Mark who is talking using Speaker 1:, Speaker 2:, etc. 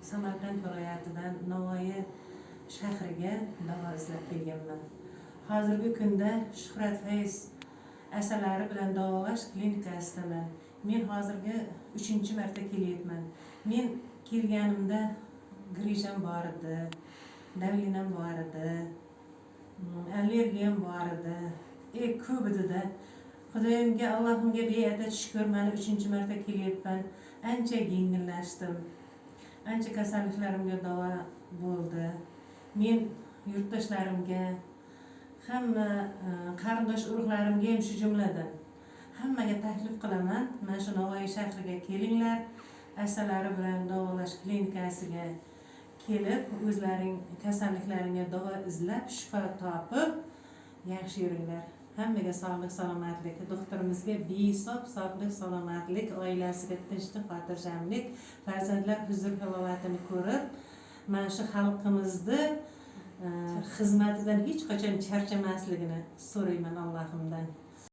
Speaker 1: Samarqand viloyatidan Navoiy shahriga davo izlab kelganman. Hozirgi kunda Shuhrat Fayz asalari bilan davolash klinikasidaman. Men hozirgi 3-marta kelyapman. Men kelganimda grijam bor edi, davlinam bor edi, allergiyam bor edi. Ko'p edi-da. Xudoyimga, Allohimga beatad shukr, mana 3-marta kelyapman. Ancha yengillashdim. Ancha kasalliklarimga davo bo'ldi. Men yurtdoshlarimga, hamma qarindosh urug'larimga ham shu jumladan hammaga taklif qilaman. Mana shu Navoiy shahriga kelinglar. Asalari bilan davolash klinikasiga kelib, o'zlaring kasalliklaringga davo izlab, shifo topib, yaxshi yuringlar. Hammaga sog'lik, salomatlik, doktorimizga behisob sog'lik, salomatlik, oilasiga tinchlik, xotirjamlik, farzandlar huzur halovatini ko'rib, mana shu xalqimizni xizmatidan hech qachon charchamasligini so'rayman Allohimdan.